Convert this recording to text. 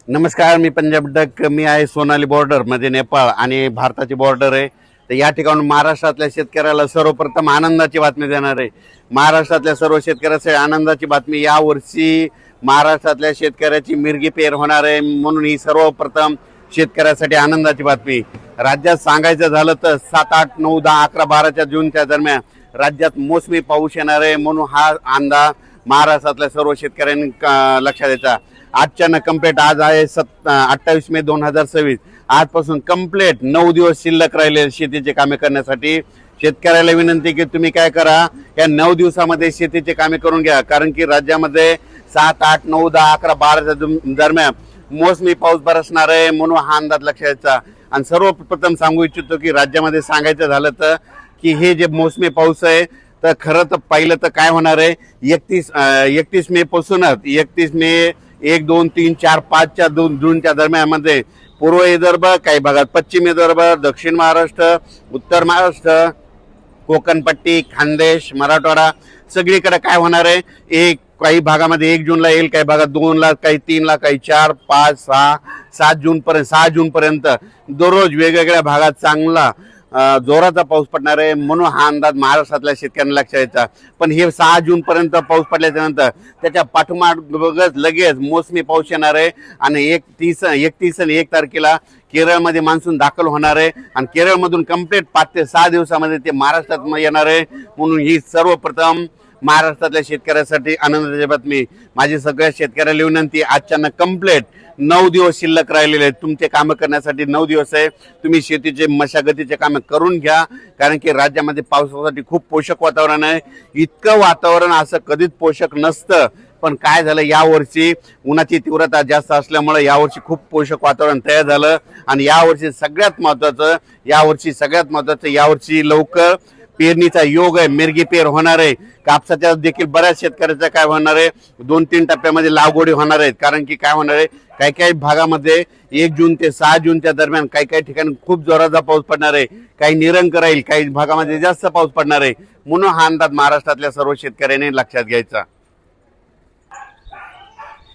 नमस्कार, मी पंजाब डक. मी आहे सोनाली बॉर्डर मध्ये, नेपाळ आणि भारताची बॉर्डर आहे. तर या ठिकाणी महाराष्ट्रातल्या शेतकऱ्याला सर्वप्रथम आनंदाची बातमी देणार आहे. महाराष्ट्रातल्या सर्व शेतकऱ्यासाठी आनंदाची बातमी. या वर्षी महाराष्ट्रातल्या शेतकऱ्याची मिरगी पेर होणार आहे, म्हणून ही सर्वप्रथम शेतकऱ्यासाठी आनंदाची बातमी. राज्यात सांगायचं झालं तर 7, 8, 9, 10, 11, 12 जूनच्या दरम्यान राज्यात मोसमी पाऊस येणार आहे, म्हणून हा अंदाज महाराष्ट्रातल्या सर्व शेतकऱ्यांनी लक्षात द्यायचा. आजच्या कंप्लीट आज आहे 28 मे 2026. आजपासून कंप्लीट 9 दिवस शिल्लक राहिले शेतीचे कामे करण्यासाठी. शेतकऱ्याला विनंती की तुम्ही काय करा, या 9 दिवसामध्ये शेतीचे कामे करून घ्या, कारण की राज्यामध्ये 7, 8, 9, 10, 11, 12 दरम्यान मोसमी पाऊस बरसणार आहे, म्हणून हा अंदाज लक्षात घ्यायचा. आणि सर्वप्रथम सांगू इच्छितो की राज्यामध्ये सांगायचं झालं तर की हे जे मोसमी पाऊस आहे, तर खरं तर पहिलं तर काय होणार आहे, 31 मे पासूनच 31 मे 1, 2, 3, 4, 5 जूनच्या दरम्यानमध्ये पूर्व विदर्भ, काही भागात पश्चिम विदर्भ, दक्षिण महाराष्ट्र, उत्तर महाराष्ट्र, कोकणपट्टी, खानदेश, मराठवाडा सगळीकडे काय होणार आहे, काही भागामध्ये 1 जूनला येईल, काही भागात 2ला, काही 3ला, काही 4, 5, 6, 6 जूनपर्यंत दररोज वेगवेगळ्या भागात चांगला जोराचा पाऊस पडणार आहे, म्हणून हा अंदाज महाराष्ट्रातल्या शेतकऱ्यांना लक्षात यायचा. पण हे 6 जूनपर्यंत पाऊस पडल्याच्या नंतर त्याच्या पाठोपाठ लगेच मोसमी पाऊस येणार आहे आणि 31 आणि 1 तारखेला केरळमध्ये मान्सून दाखल होणार आहे आणि केरळमधून कंप्लीट 5 ते 6 दिवसामध्ये ते महाराष्ट्रात येणार आहे. म्हणून ही सर्वप्रथम महाराष्ट्रातल्या शेतकऱ्यासाठी आनंदाची बातमी. माझी सगळ्या शेतकऱ्याला विनंती, आजच्या कंप्लीट 9 दिवस शिल्लक राहिलेले आहेत. तुमचे कामं करण्यासाठी 9 दिवस आहे. तुम्ही शेतीचे मशागतीचे कामं करून घ्या, कारण की राज्यामध्ये पावसासाठी खूप पोषक वातावरण आहे. इतकं वातावरण असं कधीच पोषक नसतं, पण काय झालं, यावर्षी उन्हाची तीव्रता जास्त असल्यामुळे यावर्षी खूप पोषक वातावरण तयार झालं. आणि यावर्षी सगळ्यात महत्त्वाचं यावर्षी लवकर पेरणीचा योग आहे. मिरगी पेर होणार आहे. कापसाच्या देखील बऱ्याच शेतकऱ्याचा काय होणार आहे, 2-3 टप्प्यामध्ये लागवडी होणार आहेत. कारण की काय होणार आहे, काही काही भागामध्ये 1 जून ते 6 जूनच्या दरम्यान काही ठिकाणी खूप जोराचा पाऊस पडणार आहे, काही निरंक राहील, काही भागामध्ये जास्त पाऊस पडणार आहे. म्हणून हा अंदाज महाराष्ट्रातल्या सर्व शेतकऱ्यांनी लक्षात घ्यायचा.